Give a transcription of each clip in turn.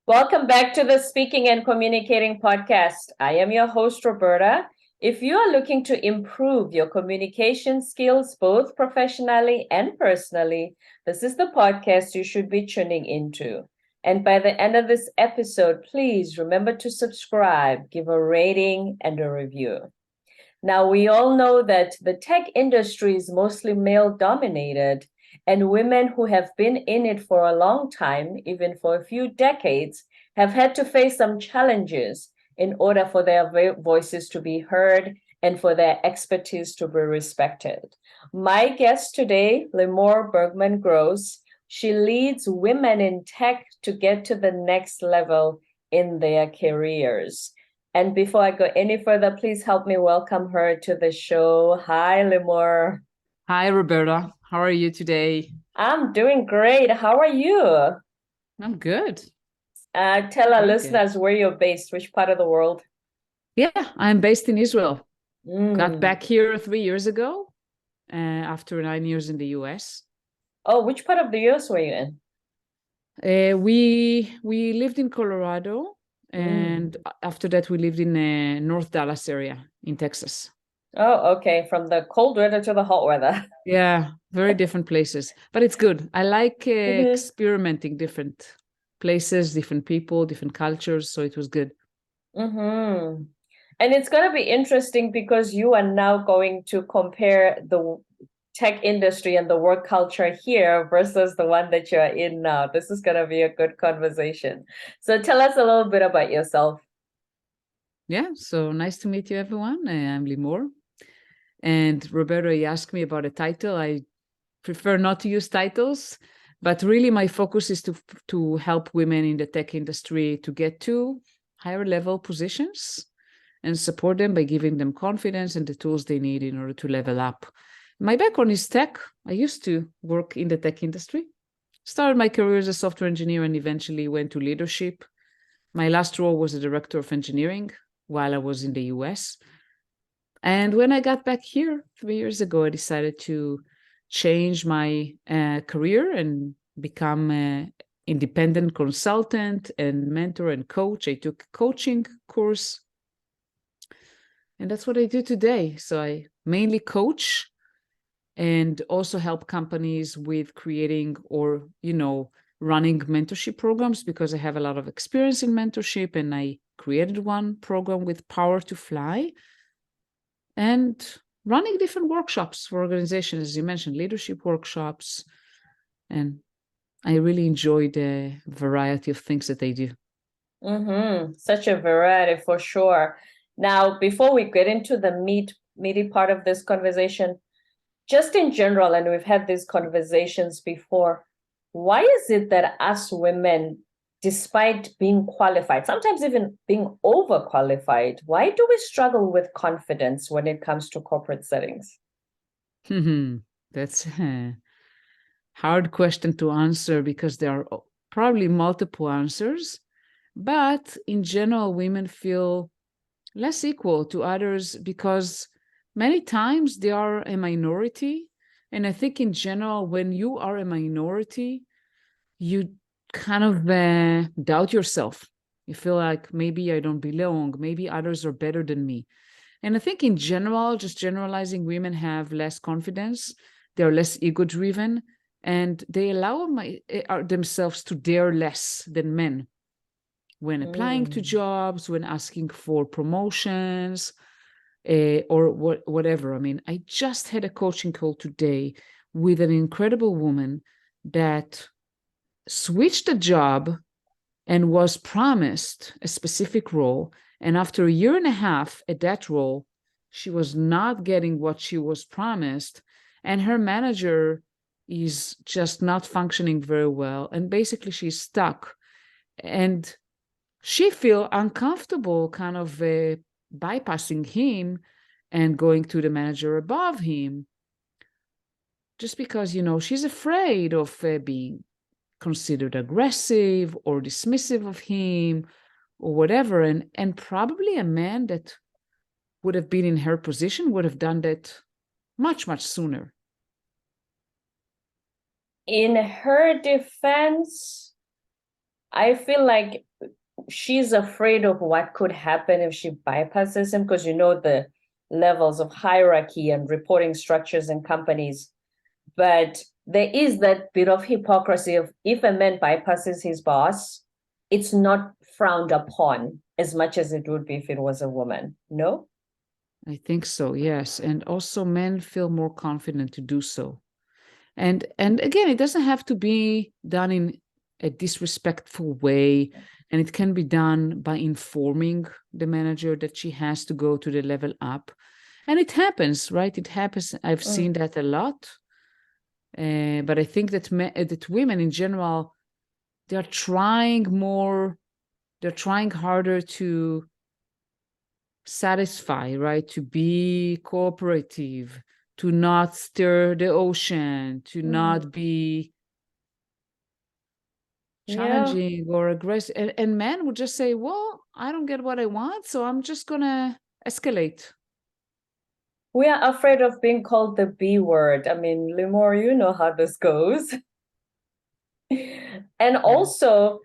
Welcome back to the Speaking and Communicating podcast. I am your host, Roberta. If you are looking to improve your communication skills, both professionally and personally, this is the podcast you should be tuning into. And by the end of this episode, please remember to subscribe, give a rating, and a review. Now, we all know that the tech industry is mostly male dominated, and women who have been in it for a long time, even for a few decades, have had to face some challenges in order for their voices to be heard and for their expertise to be respected. My guest today, Limor Bergman Gross, she leads women in tech to get to the next level in their careers. And before I go any further, please help me welcome her to the show. Hi, Limor. Hi, Roberta. How are you today? I'm doing great. How are you? I'm good. Tell our Very listeners good. where you're based, which part of the world. Yeah, I'm based in Israel. Got Mm. back here 3 years ago after 9 years in the US. Oh, which part of the US were you in? We lived in Colorado, Mm. and after that we lived in North Dallas area in Texas. Oh, okay. From the cold weather to the hot weather. Yeah, very different places, but it's good. I like Mhm. experimenting different places, different people, different cultures, so it was good. Mm-hmm. And it's going to be interesting because you are now going to compare the tech industry and the work culture here versus the one that you're in now. This is going to be a good conversation. So tell us a little bit about yourself. Yeah, so nice to meet you, everyone. I'm Limor. And Roberto, you asked me about a title. I prefer not to use titles, but really my focus is to help women in the tech industry to get to higher level positions and support them by giving them confidence and the tools they need in order to level up. My background is tech. I used to work in the tech industry. Started my career as a software engineer and eventually went to leadership. My last role was a director of engineering while I was in the US. And when I got back here 3 years ago, I decided to change my career and become an independent consultant and mentor and coach. I took a coaching course, and that's what I do today. So I mainly coach and also help companies with creating or, running mentorship programs because I have a lot of experience in mentorship, and I created one program with Power to Fly and running different workshops for organizations, as you mentioned, leadership workshops. And I really enjoy the variety of things that they do. Mm-hmm. Such a variety for sure. Now, before we get into the meaty part of this conversation, just in general, and we've had these conversations before, why is it that us women, despite being qualified, sometimes even being overqualified, why do we struggle with confidence when it comes to corporate settings? That's a hard question to answer because there are probably multiple answers. But in general, women feel less equal to others because many times they are a minority. And I think in general, when you are a minority, you kind of doubt yourself. You feel like maybe I don't belong, maybe others are better than me. And I think in general, just generalizing, women have less confidence, they're less ego driven, and they allow themselves to dare less than men when applying to Mm. jobs, when asking for promotions, or whatever. I mean, I just had a coaching call today with an incredible woman that switched a job and was promised a specific role. And after a year and a half at that role, she was not getting what she was promised. And her manager is just not functioning very well. And basically, she's stuck. And she feel uncomfortable kind of bypassing him and going to the manager above him just because she's afraid of being considered aggressive or dismissive of him or whatever. And probably a man that would have been in her position would have done that much, much sooner. In her defense, I feel like she's afraid of what could happen if she bypasses him, because you know the levels of hierarchy and reporting structures in companies. But there is that bit of hypocrisy of, if a man bypasses his boss, it's not frowned upon as much as it would be if it was a woman. No? I think so, yes. And also men feel more confident to do so. And again, it doesn't have to be done in a disrespectful way. And it can be done by informing the manager that she has to go to the level up. And it happens, right? It happens. I've seen that a lot. But I think that that women in general, they're trying more, they're trying harder to satisfy, right? To be cooperative, to not stir the ocean, to not be challenging or aggressive. And men would just say, well, I don't get what I want, so I'm just gonna escalate. We are afraid of being called the B word. I mean, Limor, you know how this goes. And also,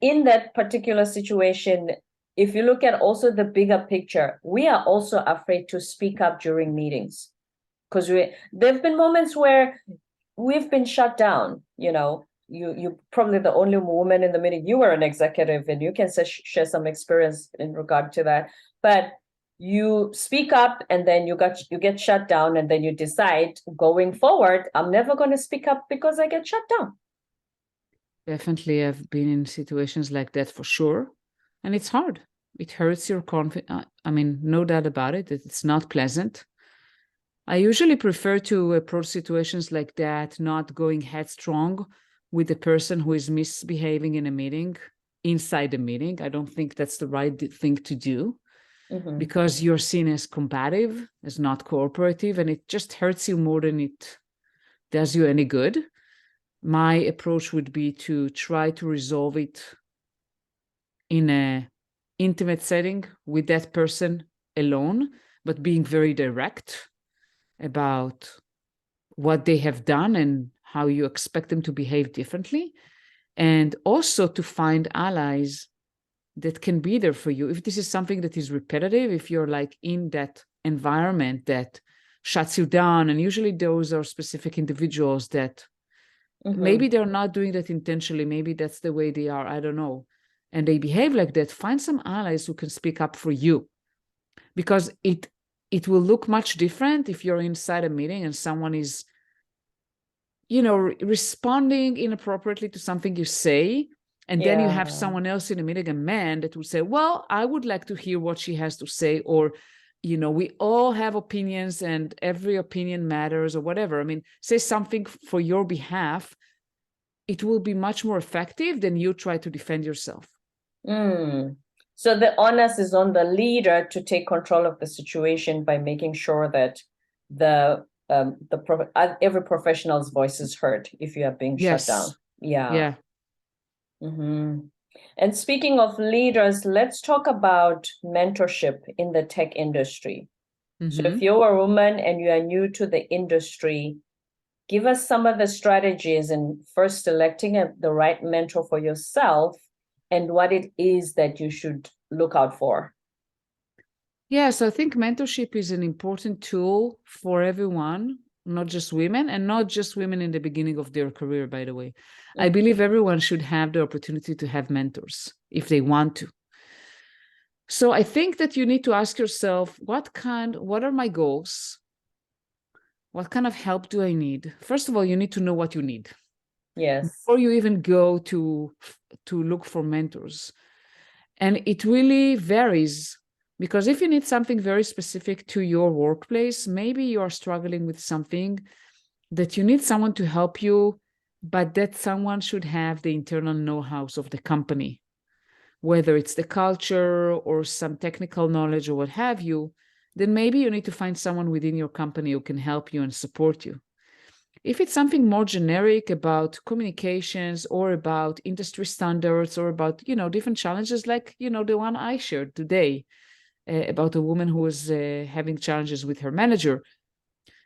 in that particular situation, if you look at also the bigger picture, we are also afraid to speak up during meetings, because there have been moments where we've been shut down. You know, you probably the only woman in the meeting. You were an executive, and you can share some experience in regard to that. But you speak up, and then you get shut down, and then you decide going forward, I'm never going to speak up because I get shut down. Definitely, I've been in situations like that for sure. And it's hard. It hurts your confidence. I mean, no doubt about it. It's not pleasant. I usually prefer to approach situations like that, not going headstrong with the person who is misbehaving in a meeting, inside the meeting. I don't think that's the right thing to do, because you're seen as combative, as not cooperative, and it just hurts you more than it does you any good. My approach would be to try to resolve it in an intimate setting with that person alone, but being very direct about what they have done and how you expect them to behave differently. And also to find allies that can be there for you. If this is something that is repetitive, if you're like in that environment that shuts you down, and usually those are specific individuals that maybe they're not doing that intentionally, maybe that's the way they are, I don't know, and they behave like that, find some allies who can speak up for you, because it will look much different if you're inside a meeting and someone is, you know, responding inappropriately to something you say, and then you have someone else in a meeting, a man, that will say, well, I would like to hear what she has to say, or, you know, we all have opinions and every opinion matters, or whatever. I mean, say something for your behalf. It will be much more effective than you try to defend yourself. So the onus is on the leader to take control of the situation by making sure that every professional's voice is heard if you are being shut down. Yeah. And speaking of leaders, let's talk about mentorship in the tech industry. So if you're a woman and you are new to the industry, give us some of the strategies in first selecting the right mentor for yourself, and what it is that you should look out for. Yes, I think mentorship is an important tool for everyone, not just women, and not just women in the beginning of their career, by the way. I believe everyone should have the opportunity to have mentors if they want to. So I think that you need to ask yourself, what are my goals? What kind of help do I need? First of all, you need to know what you need. Yes. Before you even go to look for mentors. And it really varies, because if you need something very specific to your workplace, maybe you are struggling with something that you need someone to help you, but that someone should have the internal know-how of the company, whether it's the culture or some technical knowledge or what have you. Then maybe you need to find someone within your company who can help you and support you. If it's something more generic about communications or about industry standards or about, you know, different challenges, like, you know, the one I shared today about a woman who was having challenges with her manager,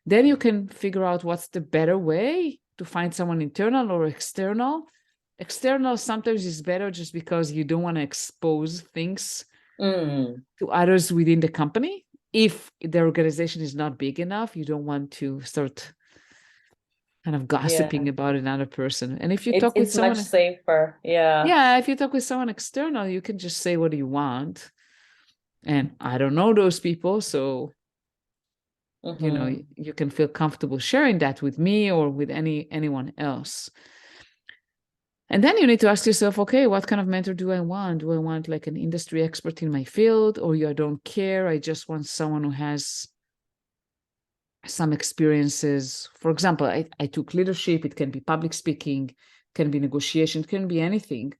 then you can figure out what's the better way to find someone internal or external External sometimes is better just because you don't want to expose things Mm, to others within the company. If the organization is not big enough, you don't want to start kind of yeah. gossiping about another person. And if you It's talk with much someone, safer. Yeah. yeah, if you talk with someone external, you can just say what you want. And I don't know those people, so Mm-hmm. you can feel comfortable sharing that with me or with anyone else. And then you need to ask yourself, okay, what kind of mentor do I want? Do I want like an industry expert in my field, or I don't care, I just want someone who has some experiences? For example, I took leadership. It can be public speaking, can be negotiation, can be anything.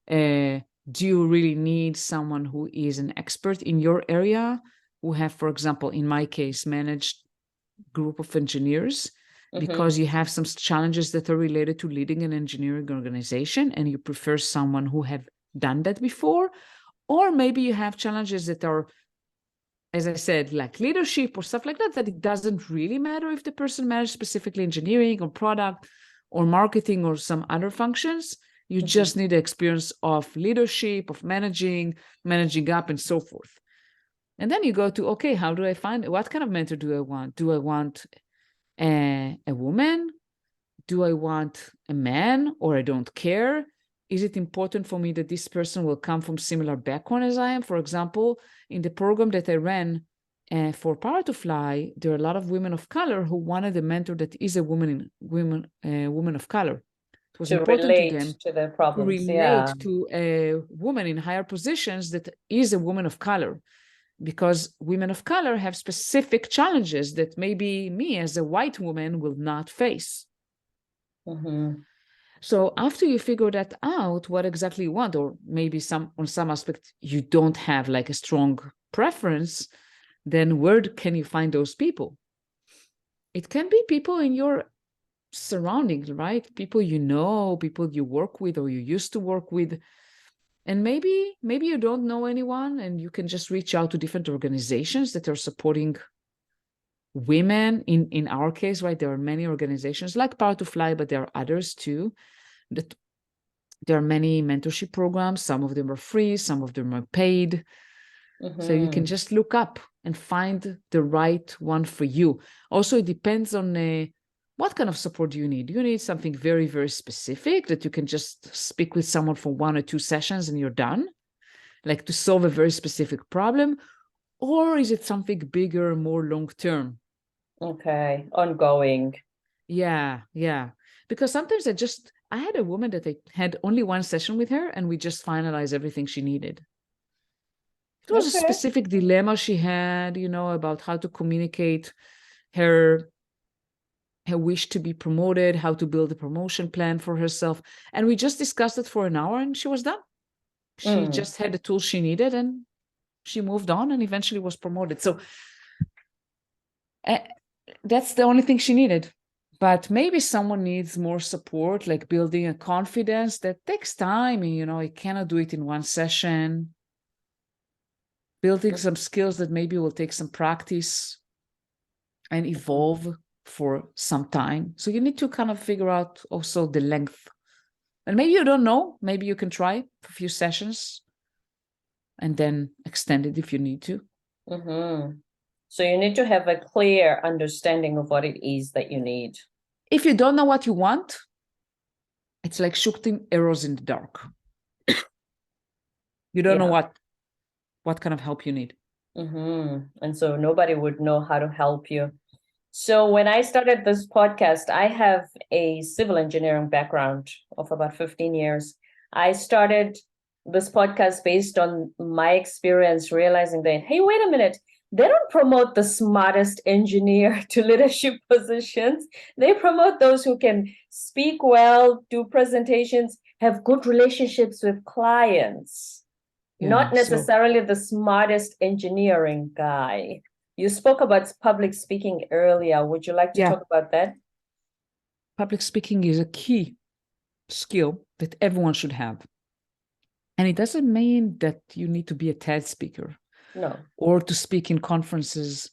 Do you really need someone who is an expert in your area, who have, for example, in my case, managed group of engineers, Mm-hmm. because you have some challenges that are related to leading an engineering organization and you prefer someone who have done that before? Or maybe you have challenges that are, as I said, like leadership or stuff like that, that it doesn't really matter if the person managed specifically engineering or product or marketing or some other functions. You Mm-hmm. just need the experience of leadership, of managing up, and so forth. And then you go to, okay, how do I find, what kind of mentor do I want? Do I want a woman? Do I want a man, or I don't care? Is it important for me that this person will come from similar background as I am? For example, in the program that I ran for Power to Fly, there are a lot of women of color who wanted a mentor that is a woman of color. It was To important to relate them to their to problems. Yeah. relate to a woman in higher positions that is a woman of color, because women of color have specific challenges that maybe me as a white woman will not face. Mm-hmm. So after you figure that out, what exactly you want, or maybe on some aspect you don't have like a strong preference, then where can you find those people? It can be people in your surroundings, right? People you know, people you work with or you used to work with. And maybe you don't know anyone and you can just reach out to different organizations that are supporting women. In our case, right, there are many organizations like Power to Fly, but there are others too. That there are many mentorship programs. Some of them are free, some of them are paid. So you can Mm-hmm. just look up and find the right one for you. Also, it depends on what kind of support do you need. Do you need something very, very specific that you can just speak with someone for 1 or 2 sessions and you're done, like to solve a very specific problem? Or is it something bigger, more long-term? Okay. Ongoing. Yeah. Because sometimes I had a woman that I had only 1 session with her and we just finalized everything she needed. It was a Okay. specific dilemma she had, about how to communicate her wish to be promoted, how to build a promotion plan for herself. And we just discussed it for an hour and she was done. She Mm. just had the tools she needed and she moved on and eventually was promoted. So uh, that's the only thing she needed. But maybe someone needs more support, like building a confidence that takes time. And, you cannot do it in 1 session. Building some skills that maybe will take some practice and evolve for some time. So you need to kind of figure out also the length. And maybe you don't know. Maybe you can try for a few sessions and then extend it if you need to. Mm-hmm. So you need to have a clear understanding of what it is that you need. If you don't know what you want, it's like shooting arrows in the dark. You don't know Yeah. what kind of help you need. Mm-hmm. And so nobody would know how to help you. So when I started this podcast, I have a civil engineering background of about 15 years. I started this podcast based on my experience, realizing that, hey, wait a minute, they don't promote the smartest engineer to leadership positions. They promote those who can speak well, do presentations, have good relationships with clients, Yeah. not So necessarily the smartest engineering guy. You spoke about public speaking earlier. Would you like to yeah, talk about that? public speaking is a key skill that everyone should have. And it doesn't mean that you need to be a TED speaker No. or to speak in conferences,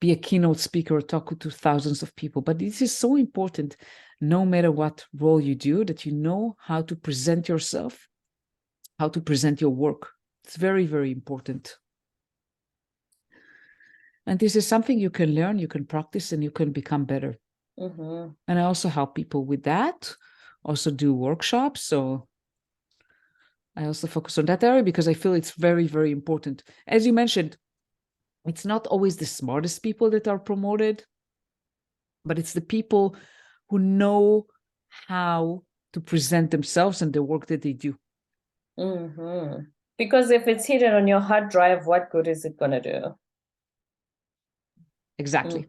be a keynote speaker, or talk to thousands of people. But this is so important. no matter what role you do, that you know how to present yourself, how to present your work. It's very, very important. And this is something you can learn, you can practice, and you can become better. Mm-hmm. And I also help people with that, also do workshops. So I also focus on that area because I feel it's very, very important. As you mentioned, it's not always the smartest people that are promoted, but it's the people who know how to present themselves and the work that they do. Mm-hmm. Because if it's hidden on your hard drive, what good is it going to do? Exactly.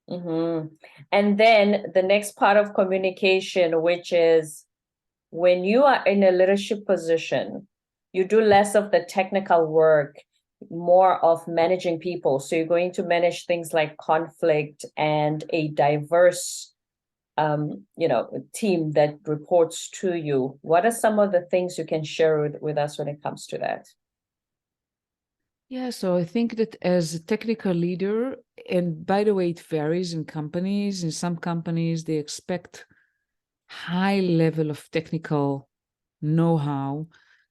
Mm-hmm. And then the next part of communication, which is when you are in a leadership position, you do less of the technical work, more of managing people. So you're going to manage things like conflict and a diverse team that reports to you. What are some of the things you can share with us when it comes to that? Yeah, so I think that as a technical leader, and by the way, it varies in companies. In some companies, they expect high level of technical know-how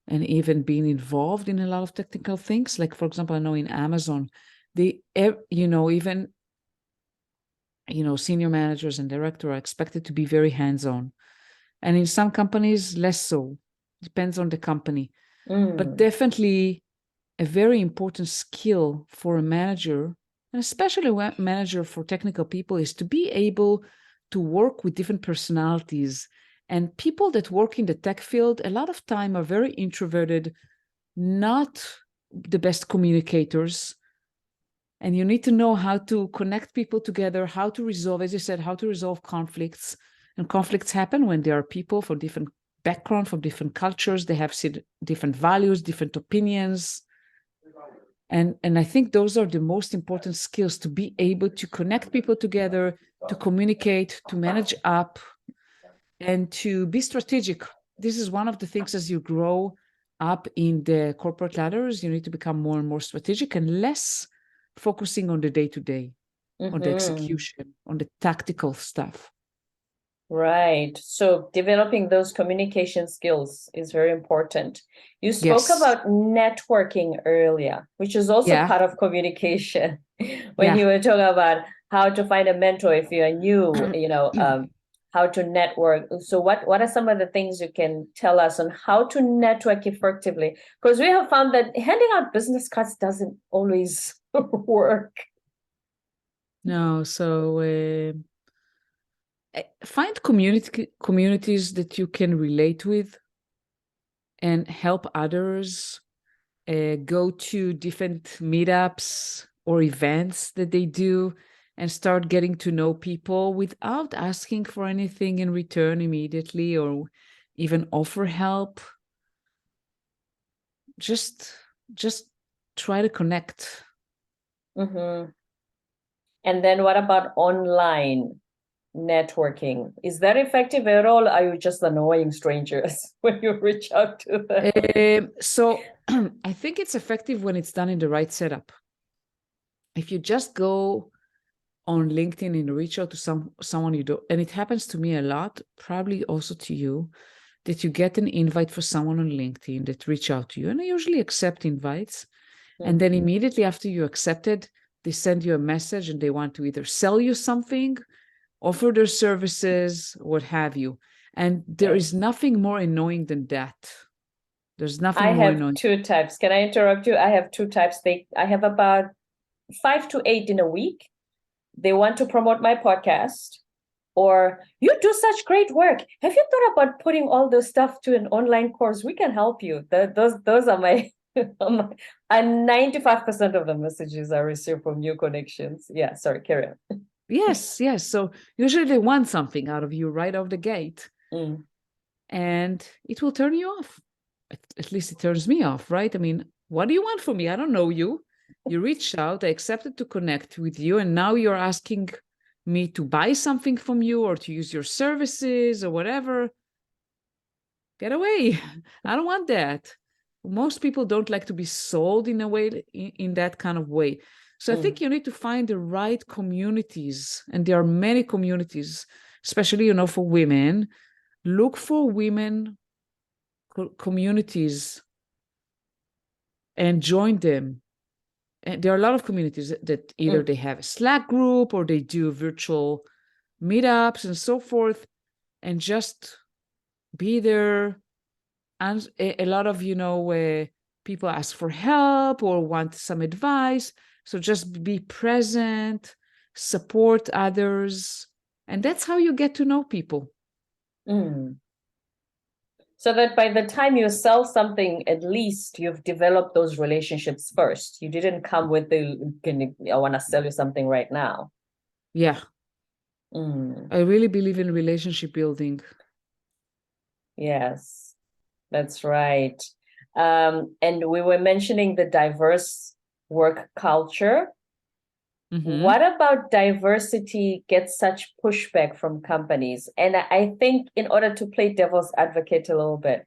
and even being involved in a lot of technical things. Like, for example, I know in Amazon, senior managers and director are expected to be very hands-on. And in some companies, less so. Depends on the company. But definitely a very important skill for a manager, and especially a manager for technical people, is to be able to work with different personalities. And people that work in the tech field, a lot of time are very introverted, not the best communicators. And you need to know how to connect people together, how to resolve, as you said, how to resolve conflicts. And conflicts happen when there are people from different backgrounds, from different cultures. They have different values, different opinions. And I think those are the most important skills, to be able to connect people together, to communicate, to manage up, and to be strategic. This is one of the things as you grow up in the corporate ladders, you need to become more and more strategic and less focusing on the day-to-day, on the execution, on the tactical stuff. Right. So developing those communication skills is very important. You spoke about networking earlier, which is also part of communication. When you were talking about how to find a mentor if you're new, how to network. So what are some of the things you can tell us on how to network effectively? Because we have found that handing out business cards doesn't always work. No, so find communities that you can relate with and help others. Go to different meetups or events that they do and start getting to know people without asking for anything in return immediately or even offer help. Just try to connect. Mm-hmm. And then what about online networking? Is that effective at all? Are you just annoying strangers when you reach out to them? So I think it's effective when it's done in the right setup. If you just go on LinkedIn and reach out to someone you do, and it happens to me a lot, probably also to you, that you get an invite for someone on LinkedIn that reach out to you, and I usually accept invites. And then immediately after you accept it, they send you a message and they want to either sell you something, offer their services, what have you. And there is nothing more annoying than that. There's nothing more annoying. I have two types. Can I interrupt you? I have two types. I have about 5 to 8 in a week. They want to promote my podcast, or you do such great work. Have you thought about putting all those stuff to an online course? We can help you. Those are my and 95% of the messages I receive from new connections. Yeah, sorry, carry on. Yes. So usually they want something out of you right off the gate. And it will turn you off. At least it turns me off, right? I mean, what do you want from me? I don't know you. You reached out, I accepted to connect with you, and now you're asking me to buy something from you or to use your services or whatever. Get away. I don't want that. Most people don't like to be sold in a way, in that kind of way. So I think you need to find the right communities, and there are many communities, especially, for women, look for women communities and join them. And there are a lot of communities that either they have a Slack group or they do virtual meetups and so forth, and just be there. And a lot of, people ask for help or want some advice. So just be present, support others. And that's how you get to know people. So that by the time you sell something, at least you've developed those relationships first. You didn't come with I want to sell you something right now. Yeah. I really believe in relationship building. Yes, that's right. And we were mentioning the diverse work culture. What about diversity gets such pushback from companies? And I think in order to play devil's advocate a little bit,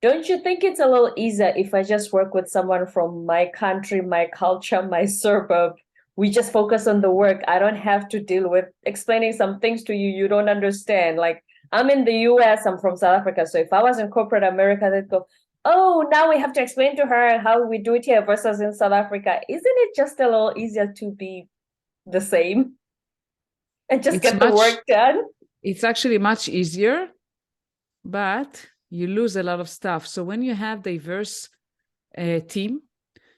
don't you think it's a little easier if I just work with someone from my country, my culture, my suburb? We just focus on the work. I don't have to deal with explaining some things to you you don't understand. Like, I'm in the US, I'm from South Africa. So if I was in corporate America, they'd go, oh, now we have to explain to her how we do it here versus in South Africa. Isn't it just a little easier to be the same and just get the work done? It's actually much easier, but you lose a lot of stuff. So when you have diverse team,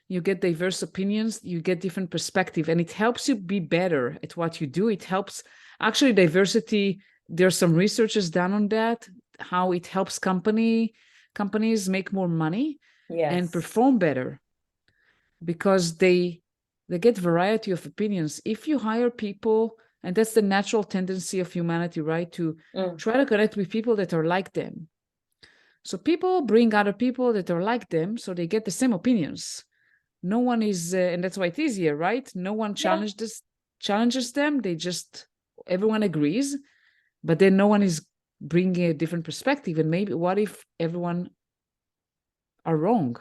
you get diverse opinions, you get different perspective, and it helps you be better at what you do. It helps, actually, diversity, there's some researches done on that, how it helps companies make more money and perform better, because they get variety of opinions. If you hire people, and that's the natural tendency of humanity, right? To try to connect with people that are like them. So people bring other people that are like them, so they get the same opinions. No one is, and that's why it's easier, right? No one challenges them. Everyone agrees, but then no one is bringing a different perspective. And maybe what if everyone are wrong?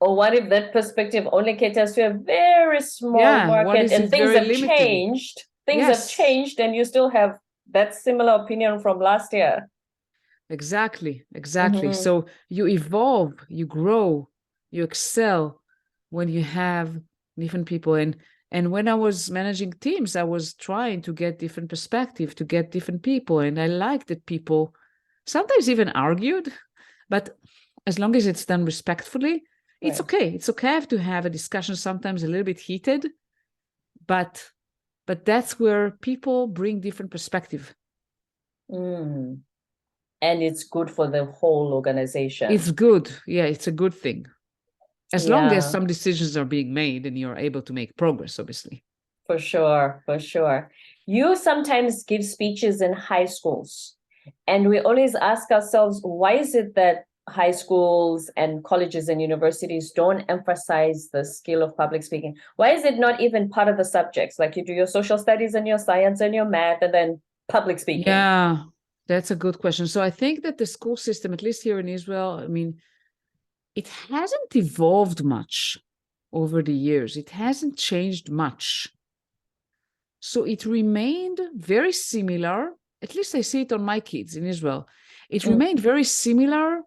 Or what if that perspective only caters to a very small market and things have changed? Things have changed and you still have that similar opinion from last year. Exactly. So you evolve, you grow, you excel when you have different people. And when I was managing teams, I was trying to get different perspective, to get different people. And I liked that people sometimes even argued, but as long as it's done respectfully, it's okay. It's okay to have a discussion, sometimes a little bit heated, but that's where people bring different perspective. And it's good for the whole organization. It's good. Yeah, it's a good thing. As long as some decisions are being made and you're able to make progress, obviously. For sure. You sometimes give speeches in high schools, and we always ask ourselves, why is it that high schools and colleges and universities don't emphasize the skill of public speaking? Why is it not even part of the subjects? Like you do your social studies and your science and your math and then public speaking. Yeah, that's a good question. So I think that the school system, at least here in Israel, I mean, it hasn't evolved much over the years. It hasn't changed much. So it remained very similar. At least I see it on my kids in Israel. It remained very similar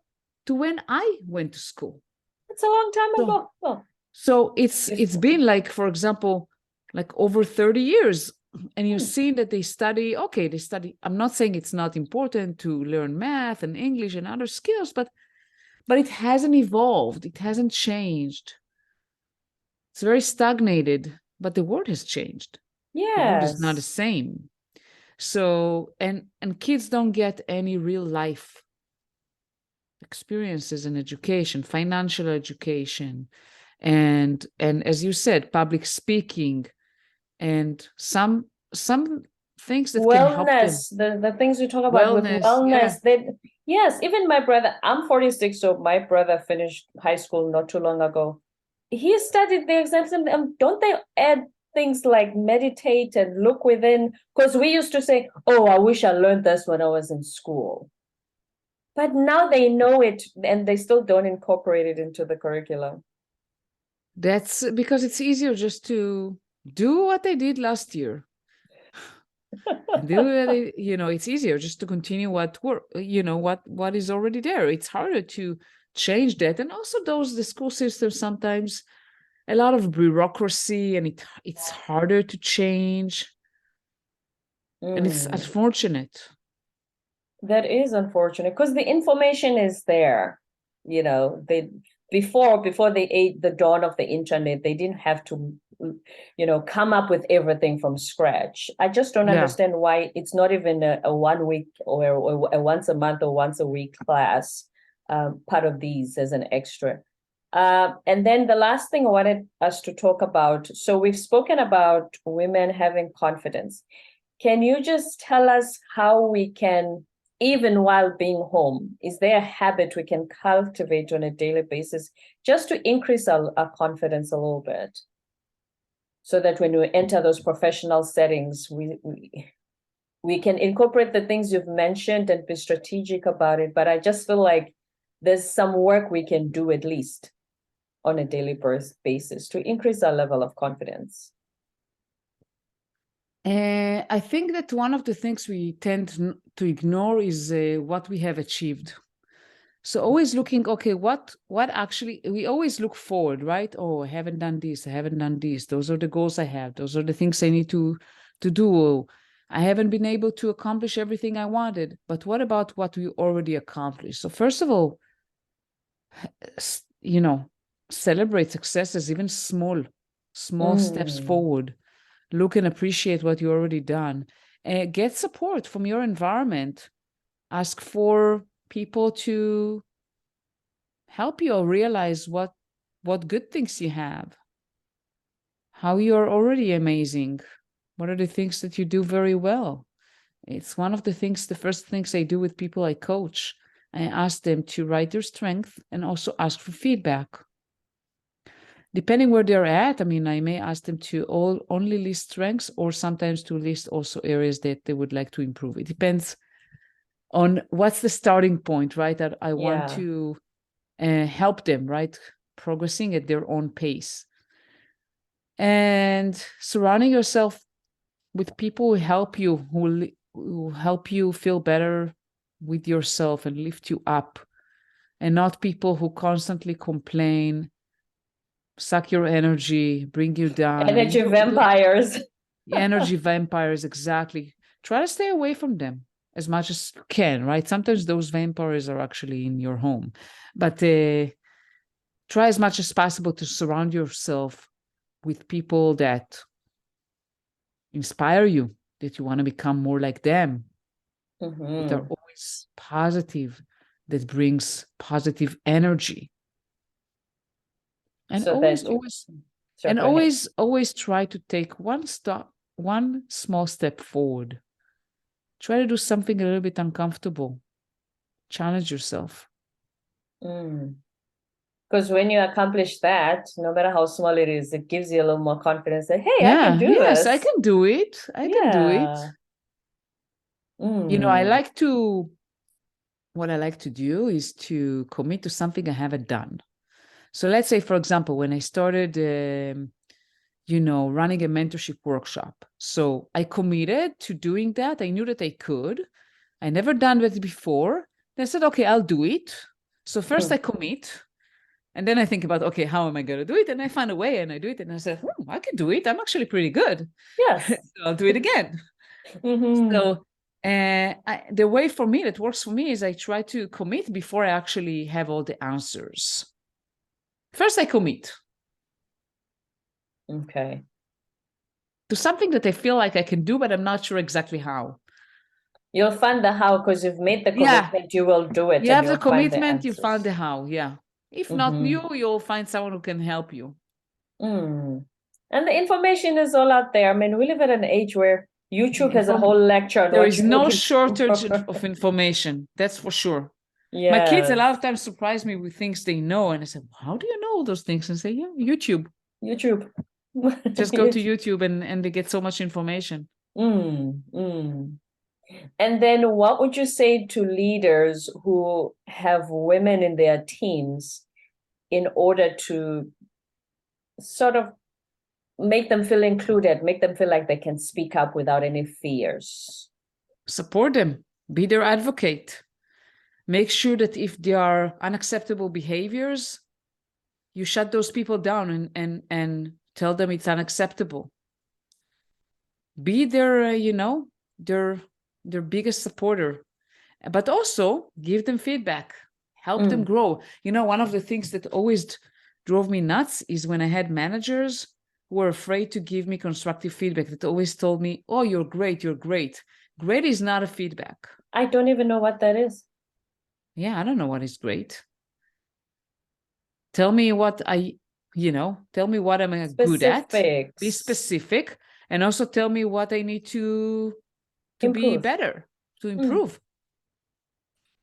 to when I went to school. It's a long time ago. So it's been like, for example, like over 30 years. And you see that they study. I'm not saying it's not important to learn math and English and other skills, but it hasn't evolved. It hasn't changed. It's very stagnated, but the world has changed. Yes. The world is not the same. So, and kids don't get any real life experiences in education, financial education, and as you said, public speaking, and some things that can help them. The things we talk about with wellness. Yes, even my brother, I'm 46, so my brother finished high school not too long ago. He studied the exams, and don't they add things like meditate and look within? Because we used to say, oh, I wish I learned this when I was in school. But now they know it and they still don't incorporate it into the curriculum. That's because it's easier just to do what they did last year. And the other way, it's easier just to continue what is already there. It's harder to change that. And also the school system, sometimes a lot of bureaucracy, and it's harder to change. And it's unfortunate. That is unfortunate because the information is there. Before the dawn of the internet, they didn't have to, come up with everything from scratch. I just don't understand why it's not even a 1 week or a once a month or once a week class, part of these as an extra. And then the last thing I wanted us to talk about. So we've spoken about women having confidence. Can you just tell us how we can, even while being home, is there a habit we can cultivate on a daily basis just to increase our confidence a little bit? So that when we enter those professional settings, we can incorporate the things you've mentioned and be strategic about it. But I just feel like there's some work we can do at least on a daily basis to increase our level of confidence. I think that one of the things we tend to ignore is what we have achieved. So always looking, okay, what actually, we always look forward, right? Oh, I haven't done this, I haven't done this. Those are the goals I have. Those are the things I need to do. I haven't been able to accomplish everything I wanted. But what about what we already accomplished? So first of all, celebrate successes, even small steps forward. Look and appreciate what you already done. Get support from your environment. Ask for people to help you realize what good things you have, how you're already amazing, what are the things that you do very well. It's one of the first things I do with people I coach. I ask them to write their strength and also ask for feedback. Depending where they're at, I may ask them to only list strengths, or sometimes to list also areas that they would like to improve. It depends on what's the starting point, right? That I want to help them, right? Progressing at their own pace. And surrounding yourself with people who help you, who help you feel better with yourself and lift you up, and not people who constantly complain, suck your energy, bring you down. Energy vampires. Energy vampires, exactly. Try to stay away from them as much as you can, right? Sometimes those vampires are actually in your home. But try as much as possible to surround yourself with people that inspire you, that you want to become more like them, that are always positive, that brings positive energy. And always try to take one small step forward. Try to do something a little bit uncomfortable. Challenge yourself. Because when you accomplish that, no matter how small it is, it gives you a little more confidence that, hey, I can do this. I can do it. I can do it. What I like to do is to commit to something I haven't done. So let's say, for example, when I started, running a mentorship workshop. So I committed to doing that. I knew that I could. I never done that before. Then I said, okay, I'll do it. So first I commit. And then I think about, okay, how am I going to do it? And I find a way and I do it. And I said, I can do it. I'm actually pretty good. Yes. So I'll do it again. So the way for me that works for me is I try to commit before I actually have all the answers. First, I commit. Okay. To something that I feel like I can do, but I'm not sure exactly how. You'll find the how because you've made the commitment, you will do it. You have the commitment, you find the how, If not you'll find someone who can help you. And the information is all out there. We live at an age where YouTube has a whole lecture on there is no shortage of information, that's for sure. Yeah. My kids a lot of times surprise me with things they know, and I say, how do you know those things? And I say, YouTube. Just go to YouTube and they get so much information. And then what would you say to leaders who have women in their teams in order to sort of make them feel included, make them feel like they can speak up without any fears. Support them, be their advocate. Make sure that if there are unacceptable behaviors, you shut those people down and tell them it's unacceptable. Be their, their biggest supporter, but also give them feedback, help them grow. One of the things that always drove me nuts is when I had managers who were afraid to give me constructive feedback, that always told me, oh, you're great, you're great. Great is not a feedback. I don't even know what that is. Yeah, I don't know what is great. Tell me what tell me what I'm good at. Be specific. And also tell me what I need to be better, to improve.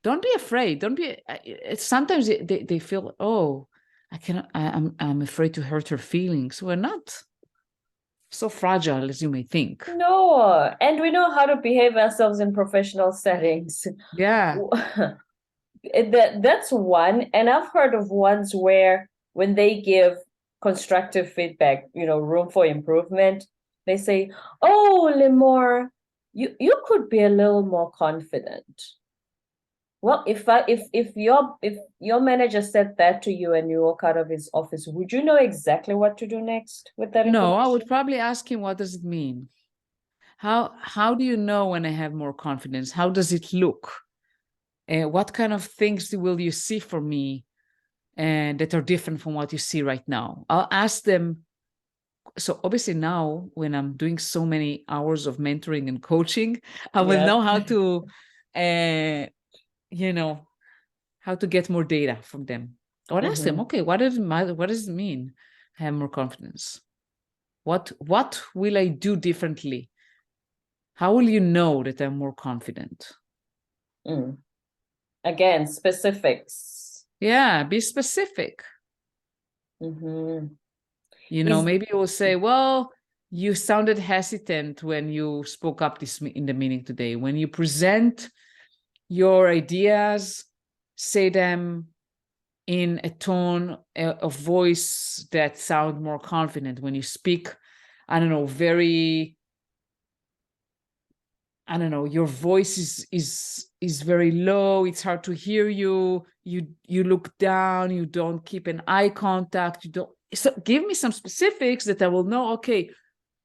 Don't be afraid. Don't be, sometimes they feel, oh, I'm afraid to hurt her feelings. We're not so fragile as you may think. No, and we know how to behave ourselves in professional settings. Yeah. That's one. And I've heard of ones where when they give constructive feedback, room for improvement, they say, oh, Limor, you could be a little more confident. Well, if your manager said that to you and you walk out of his office, would you know exactly what to do next with that information? No, I would probably ask him, what does it mean? How do you know when I have more confidence? How does it look? What kind of things will you see for me and that are different from what you see right now? I'll ask them. So obviously now, when I'm doing so many hours of mentoring and coaching, I will know how to, how to get more data from them. I would ask them, okay, what does it mean? I have more confidence. What will I do differently? How will you know that I'm more confident? Again, specifics. Yeah, be specific. Maybe you will say, well, you sounded hesitant when you spoke up in the meeting today. When you present your ideas, say them in a tone of voice that sound more confident. When you speak, your voice is very low. It's hard to hear you. You look down. You don't keep an eye contact. So give me some specifics that I will know, okay,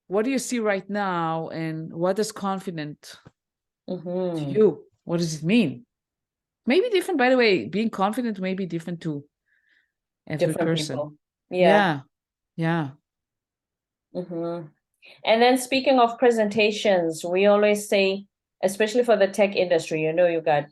what do you see right now? And what is confident to you? What does it mean? Maybe different, by the way, being confident may be different to every person. People. Yeah. And then speaking of presentations, we always say, especially for the tech industry, you got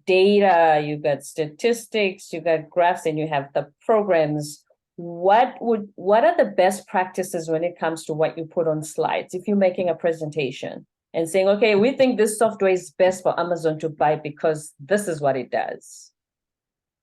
data, you got statistics, you got graphs, and you have the programs. What are the best practices when it comes to what you put on slides? If you're making a presentation and saying, okay, we think this software is best for Amazon to buy because this is what it does.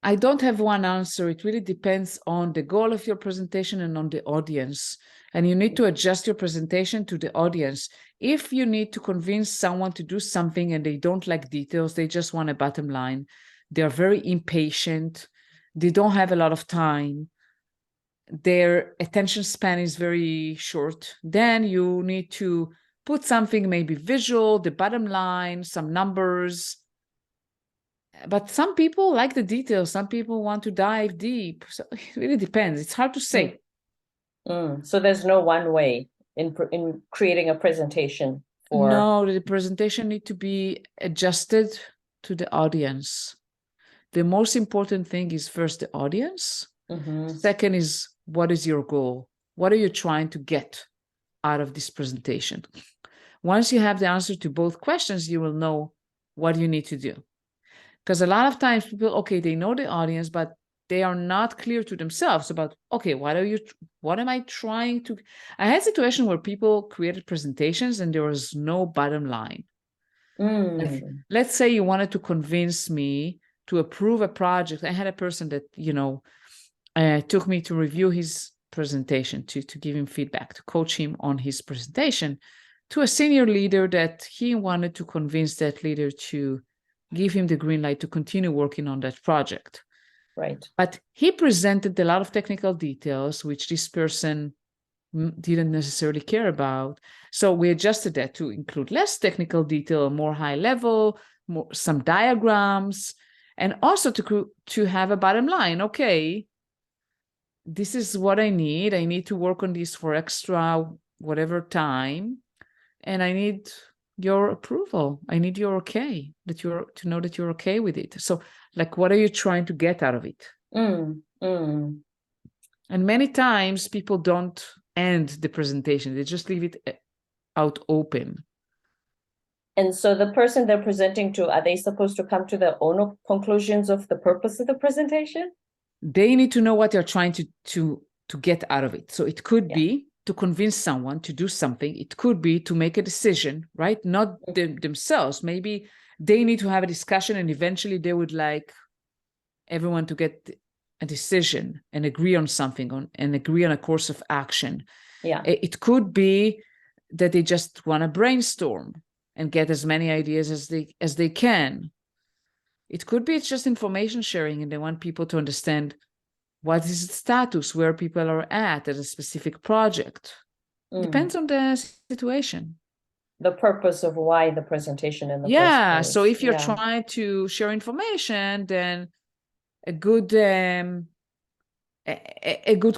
I don't have one answer. It really depends on the goal of your presentation and on the audience. And you need to adjust your presentation to the audience. If you need to convince someone to do something and they don't like details, they just want a bottom line, they're very impatient, they don't have a lot of time, their attention span is very short, then you need to put something maybe visual, the bottom line, some numbers. But some people like the details. Some people want to dive deep. So it really depends. It's hard to say. So there's no one way in creating a presentation for... No, the presentation need to be adjusted to the audience. The most important thing is first the audience. Second is, what is your goal? What are you trying to get out of this presentation? Once you have the answer to both questions, you will know what you need to do. Because a lot of times people, okay, they know the audience, but they are not clear to themselves about, okay, what am I trying to... I had a situation where people created presentations and there was no bottom line. Let's say you wanted to convince me to approve a project. I had a person that, took me to review his presentation, to give him feedback, to coach him on his presentation, to a senior leader that he wanted to convince that leader to give him the green light to continue working on that project. Right. But he presented a lot of technical details, which this person didn't necessarily care about. So we adjusted that to include less technical detail, more high level, some diagrams, and also to have a bottom line. Okay, this is what I need. I need to work on this for extra whatever time, and I need your approval. I need your okay, to know that you're okay with it. So, like, what are you trying to get out of it? And many times people don't end the presentation. They just leave it out open. And so the person they're presenting to, are they supposed to come to their own conclusions of the purpose of the presentation? They need to know what they're trying to get out of it. So it could be to convince someone to do something. It could be to make a decision, right? Not themselves. Maybe they need to have a discussion, and eventually they would like everyone to get a decision and agree on something, and agree on a course of action. Yeah. It could be that they just want to brainstorm and get as many ideas as they can. It could be it's just information sharing, and they want people to understand what is the status, where people are at a specific project. Depends on the situation. The purpose of why the presentation in the first place. So if you're trying to share information, then a good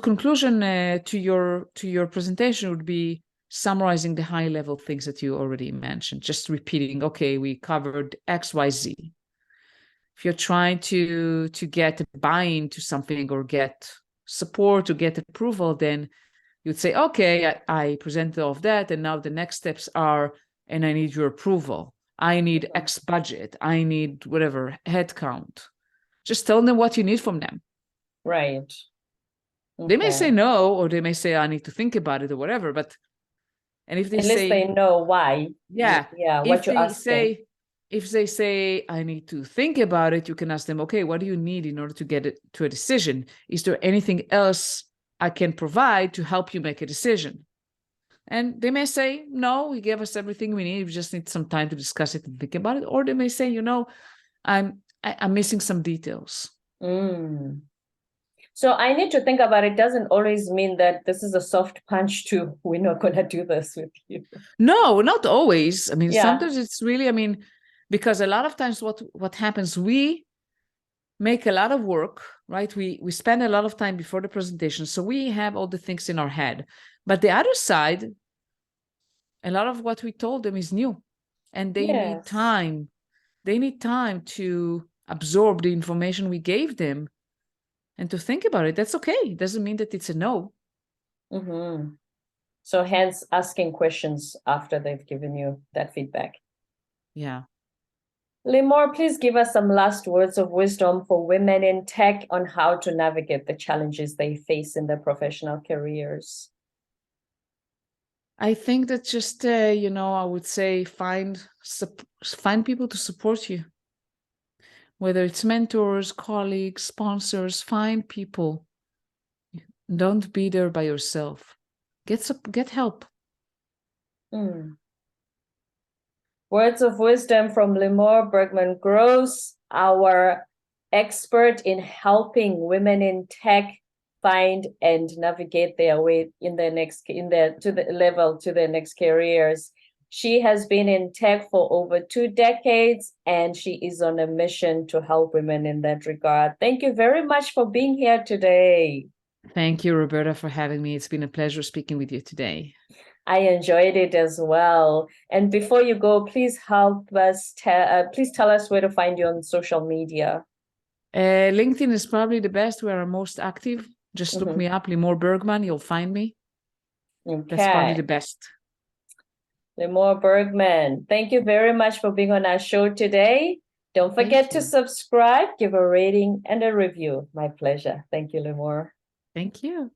conclusion to your presentation would be summarizing the high level things that you already mentioned, just repeating, okay, we covered X, Y, Z. If you're trying to get buy-in to something, or get support, or get approval, then you'd say, okay, I presented all of that, and now the next steps are, and I need your approval. I need X budget. I need whatever head count. Just tell them what you need from them. Right. Okay. They may say no, or they may say, I need to think about it, or whatever. And if they at least they know why. What you ask. If they say, I need to think about it, you can ask them, okay, what do you need in order to get it to a decision? Is there anything else I can provide to help you make a decision? And they may say, no, you gave us everything we need. We just need some time to discuss it and think about it. Or they may say, I'm missing some details. So I need to think about it. Doesn't always mean that this is a soft punch to, we're not going to do this with you. No, not always. I mean, sometimes it's really, because a lot of times what happens, we make a lot of work, right? We spend a lot of time before the presentation. So we have all the things in our head. But the other side, a lot of what we told them is new. And they need time. They need time to absorb the information we gave them and to think about it. That's okay. It doesn't mean that it's a no. So hence asking questions after they've given you that feedback. Yeah. Limor, please give us some last words of wisdom for women in tech on how to navigate the challenges they face in their professional careers. I think that just, I would say find people to support you. Whether it's mentors, colleagues, sponsors, find people. Don't be there by yourself. Get help. Words of wisdom from Limor Bergman Gross, our expert in helping women in tech find and navigate their way to their next careers. She has been in tech for over 2 decades, and she is on a mission to help women in that regard. Thank you very much for being here today. Thank you, Roberta, for having me. It's been a pleasure speaking with you today. I enjoyed it as well. And before you go, please help us. Please tell us where to find you on social media. LinkedIn is probably the best, where I'm most active. Just look me up, Limor Bergman. You'll find me. Okay. That's probably the best. Limor Bergman, thank you very much for being on our show today. Don't forget to subscribe, give a rating and a review. My pleasure. Thank you, Limor. Thank you.